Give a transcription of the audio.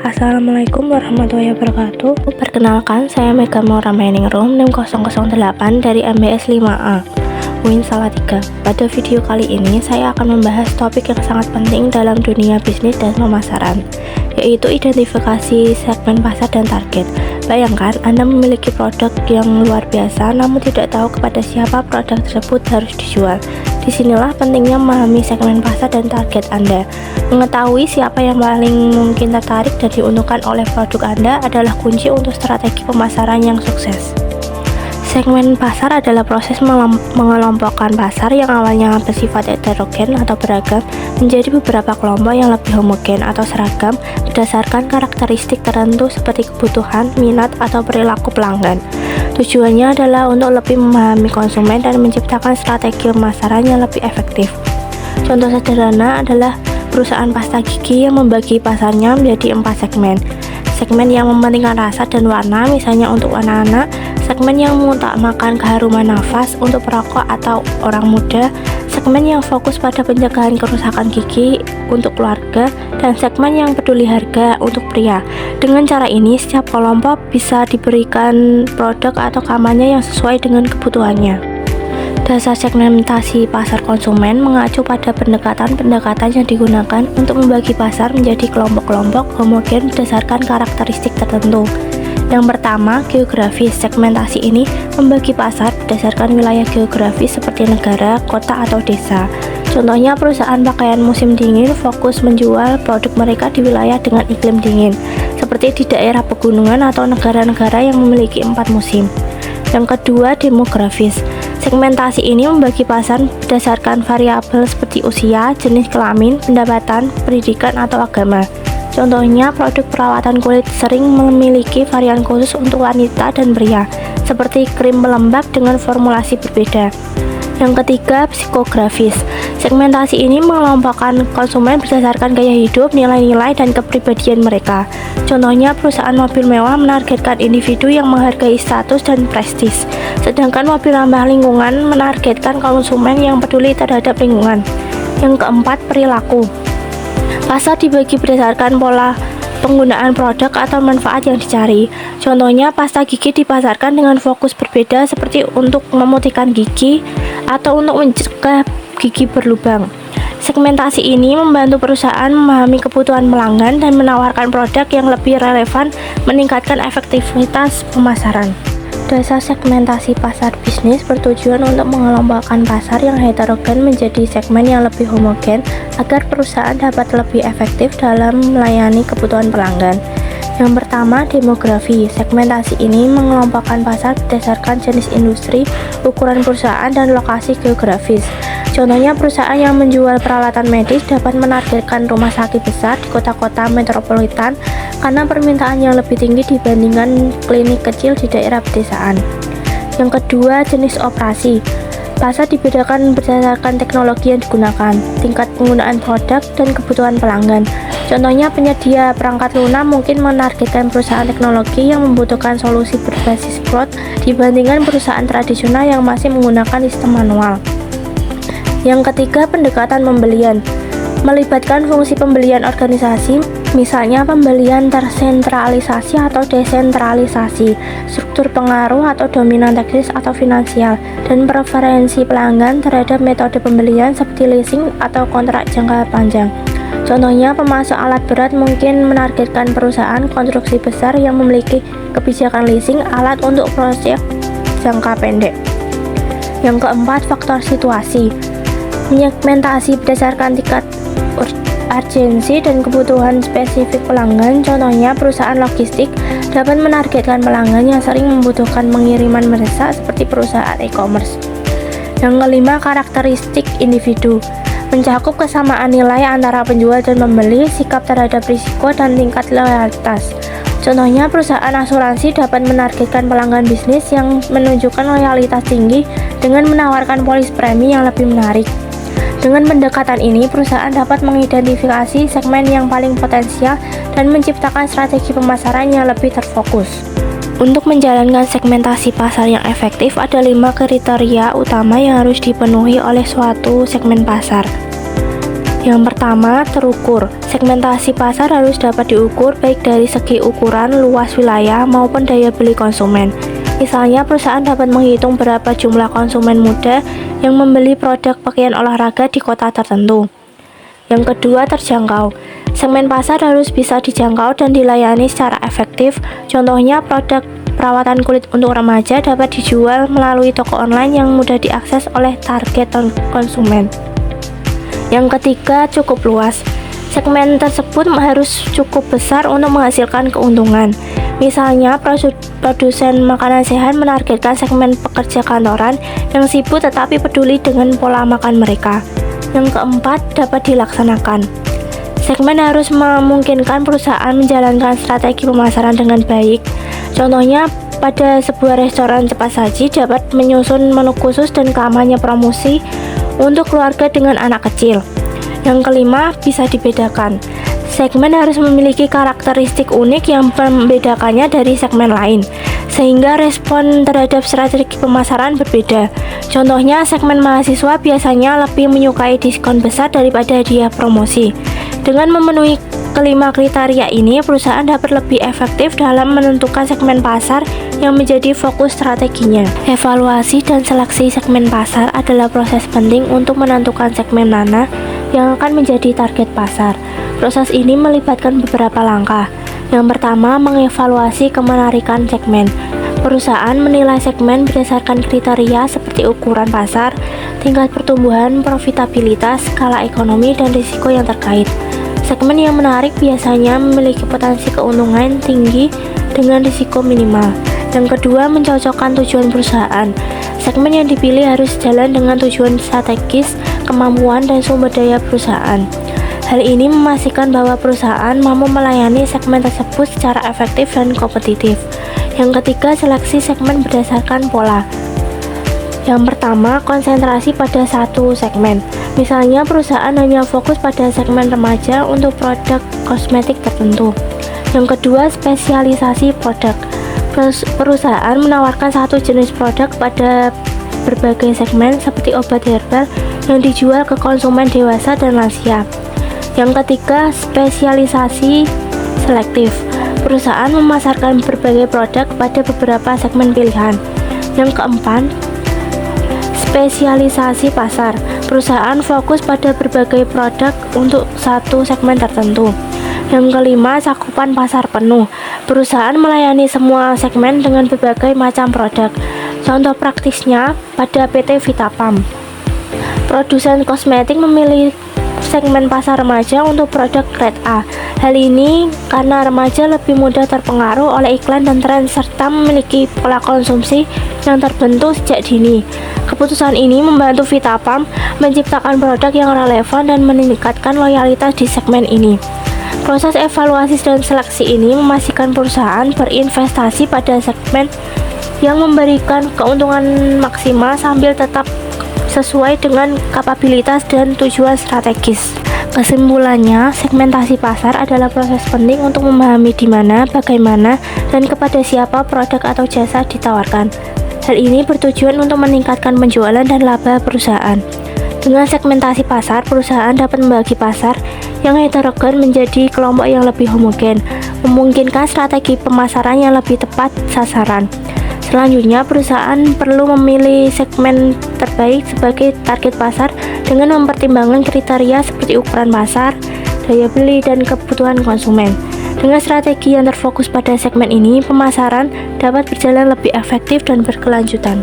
Assalamualaikum warahmatullahi wabarakatuh. Perkenalkan, saya Mega Maura Mining Room NIM 008 dari MBS 5A UIN Salatiga. Pada video kali ini saya akan membahas topik yang sangat penting dalam dunia bisnis dan pemasaran, yaitu identifikasi segmen pasar dan target. Bayangkan Anda memiliki produk yang luar biasa namun tidak tahu kepada siapa produk tersebut harus dijual. Disinilah pentingnya memahami segmen pasar dan target Anda. Mengetahui siapa yang paling mungkin tertarik dan diuntungkan oleh produk Anda adalah kunci untuk strategi pemasaran yang sukses. Segmen pasar adalah proses mengelompokkan pasar yang awalnya bersifat heterogen atau beragam menjadi beberapa kelompok yang lebih homogen atau seragam berdasarkan karakteristik tertentu seperti kebutuhan, minat, atau perilaku pelanggan. Tujuannya adalah untuk lebih memahami konsumen dan menciptakan strategi pemasaran yang lebih efektif. Contoh sederhana adalah perusahaan pasta gigi yang membagi pasarnya menjadi 4 segmen. Segmen yang mementingkan rasa dan warna, misalnya untuk anak-anak. Segmen yang mengutamakan keharuman nafas untuk perokok atau orang muda. Segmen yang fokus pada pencegahan kerusakan gigi untuk keluarga, dan segmen yang peduli harga untuk pria. Dengan cara ini, setiap kelompok bisa diberikan produk atau kampanye yang sesuai dengan kebutuhannya. Dasar segmentasi pasar konsumen mengacu pada pendekatan-pendekatan yang digunakan untuk membagi pasar menjadi kelompok-kelompok homogen berdasarkan karakteristik tertentu. Yang pertama, geografis. Segmentasi ini membagi pasar berdasarkan wilayah geografis seperti negara, kota, atau desa. Contohnya, perusahaan pakaian musim dingin fokus menjual produk mereka di wilayah dengan iklim dingin, seperti di daerah pegunungan atau negara-negara yang memiliki 4 musim. Yang kedua, demografis. Segmentasi ini membagi pasar berdasarkan variabel seperti usia, jenis kelamin, pendapatan, pendidikan, atau agama. Contohnya, produk perawatan kulit sering memiliki varian khusus untuk wanita dan pria, seperti krim pelembab dengan formulasi berbeda. Yang ketiga, psikografis. Segmentasi ini mengelompokkan konsumen berdasarkan gaya hidup, nilai-nilai, dan kepribadian mereka. Contohnya, perusahaan mobil mewah menargetkan individu yang menghargai status dan prestis, sedangkan mobil ramah lingkungan menargetkan konsumen yang peduli terhadap lingkungan. Yang keempat, perilaku. Pasar dibagi berdasarkan pola penggunaan produk atau manfaat yang dicari. Contohnya, pasta gigi dipasarkan dengan fokus berbeda seperti untuk memutihkan gigi atau untuk mencegah gigi berlubang. Segmentasi ini membantu perusahaan memahami kebutuhan pelanggan dan menawarkan produk yang lebih relevan, meningkatkan efektivitas pemasaran. Dasar segmentasi pasar bisnis bertujuan untuk mengelompokkan pasar yang heterogen menjadi segmen yang lebih homogen agar perusahaan dapat lebih efektif dalam melayani kebutuhan pelanggan. Yang pertama, demografi. Segmentasi ini mengelompokkan pasar berdasarkan jenis industri, ukuran perusahaan, dan lokasi geografis. Contohnya, perusahaan yang menjual peralatan medis dapat menargetkan rumah sakit besar di kota-kota metropolitan karena permintaan yang lebih tinggi dibandingkan klinik kecil di daerah pedesaan. Yang kedua, jenis operasi. Pasar dibedakan berdasarkan teknologi yang digunakan, tingkat penggunaan produk, dan kebutuhan pelanggan. Contohnya, penyedia perangkat lunak mungkin menargetkan perusahaan teknologi yang membutuhkan solusi berbasis cloud dibandingkan perusahaan tradisional yang masih menggunakan sistem manual. Yang ketiga, pendekatan pembelian. Melibatkan fungsi pembelian organisasi, misalnya pembelian tersentralisasi atau desentralisasi, struktur pengaruh atau dominan teknis atau finansial, dan preferensi pelanggan terhadap metode pembelian seperti leasing atau kontrak jangka panjang. Contohnya, pemasok alat berat mungkin menargetkan perusahaan konstruksi besar yang memiliki kebijakan leasing alat untuk proyek jangka pendek. Yang keempat, faktor situasi. Menyegmentasi berdasarkan tingkat urgensi dan kebutuhan spesifik pelanggan. Contohnya, perusahaan logistik dapat menargetkan pelanggan yang sering membutuhkan pengiriman mendesak seperti perusahaan e-commerce. Yang kelima, karakteristik individu. Mencakup kesamaan nilai antara penjual dan pembeli, sikap terhadap risiko, dan tingkat loyalitas. Contohnya, perusahaan asuransi dapat menargetkan pelanggan bisnis yang menunjukkan loyalitas tinggi dengan menawarkan polis premi yang lebih menarik. Dengan pendekatan ini, perusahaan dapat mengidentifikasi segmen yang paling potensial dan menciptakan strategi pemasaran yang lebih terfokus. Untuk menjalankan segmentasi pasar yang efektif, ada 5 kriteria utama yang harus dipenuhi oleh suatu segmen pasar. Yang pertama, terukur. Segmentasi pasar harus dapat diukur baik dari segi ukuran, luas wilayah, maupun daya beli konsumen. Misalnya, perusahaan dapat menghitung berapa jumlah konsumen muda yang membeli produk pakaian olahraga di kota tertentu. Yang kedua, terjangkau. Segmen pasar harus bisa dijangkau dan dilayani secara efektif. Contohnya, produk perawatan kulit untuk remaja dapat dijual melalui toko online yang mudah diakses oleh target konsumen. Yang ketiga, cukup luas. Segmen tersebut harus cukup besar untuk menghasilkan keuntungan. Misalnya, produsen makanan sehat menargetkan segmen pekerja kantoran yang sibuk tetapi peduli dengan pola makan mereka. Yang keempat, dapat dilaksanakan. Segmen harus memungkinkan perusahaan menjalankan strategi pemasaran dengan baik. Contohnya, pada sebuah restoran cepat saji dapat menyusun menu khusus dan kampanye promosi untuk keluarga dengan anak kecil. Yang kelima, bisa dibedakan. Segmen harus memiliki karakteristik unik yang membedakannya dari segmen lain, sehingga respon terhadap strategi pemasaran berbeda. Contohnya, segmen mahasiswa biasanya lebih menyukai diskon besar daripada hadiah promosi. Dengan memenuhi kelima kriteria ini, perusahaan dapat lebih efektif dalam menentukan segmen pasar yang menjadi fokus strateginya. Evaluasi dan seleksi segmen pasar adalah proses penting untuk menentukan segmen mana yang akan menjadi target pasar. Proses ini melibatkan beberapa langkah. Yang pertama, mengevaluasi kemenarikan segmen. Perusahaan menilai segmen berdasarkan kriteria seperti ukuran pasar, tingkat pertumbuhan, profitabilitas, skala ekonomi, dan risiko yang terkait. Segmen yang menarik biasanya memiliki potensi keuntungan tinggi dengan risiko minimal. Yang kedua, mencocokkan tujuan perusahaan. Segmen yang dipilih harus jalan dengan tujuan strategis, kemampuan, dan sumber daya perusahaan. Hal ini memastikan bahwa perusahaan mampu melayani segmen tersebut secara efektif dan kompetitif. Yang ketiga, seleksi segmen berdasarkan pola. Yang pertama, konsentrasi pada satu segmen. Misalnya, perusahaan hanya fokus pada segmen remaja untuk produk kosmetik tertentu. Yang kedua, spesialisasi produk. Perusahaan menawarkan satu jenis produk pada berbagai segmen seperti obat herbal yang dijual ke konsumen dewasa dan lansia. Yang ketiga, spesialisasi selektif. Perusahaan memasarkan berbagai produk pada beberapa segmen pilihan. Yang keempat, spesialisasi pasar. Perusahaan fokus pada berbagai produk untuk satu segmen tertentu. Yang kelima, cakupan pasar penuh. Perusahaan melayani semua segmen dengan berbagai macam produk. Contoh praktisnya pada PT Vitapam. Produsen kosmetik memilih segmen pasar remaja untuk produk grade A. Hal ini karena remaja lebih mudah terpengaruh oleh iklan dan tren serta memiliki pola konsumsi yang terbentuk sejak dini. Keputusan ini membantu Vitapam menciptakan produk yang relevan dan meningkatkan loyalitas di segmen ini. Proses evaluasi dan seleksi ini memastikan perusahaan berinvestasi pada segmen yang memberikan keuntungan maksimal sambil tetap sesuai dengan kapabilitas dan tujuan strategis. Kesimpulannya, segmentasi pasar adalah proses penting untuk memahami di mana, bagaimana, dan kepada siapa produk atau jasa ditawarkan. Hal ini bertujuan untuk meningkatkan penjualan dan laba perusahaan. Dengan segmentasi pasar, perusahaan dapat membagi pasar yang heterogen menjadi kelompok yang lebih homogen, memungkinkan strategi pemasaran yang lebih tepat sasaran. Selanjutnya, perusahaan perlu memilih segmen terbaik sebagai target pasar dengan mempertimbangkan kriteria seperti ukuran pasar, daya beli, dan kebutuhan konsumen. Dengan strategi yang terfokus pada segmen ini, pemasaran dapat berjalan lebih efektif dan berkelanjutan.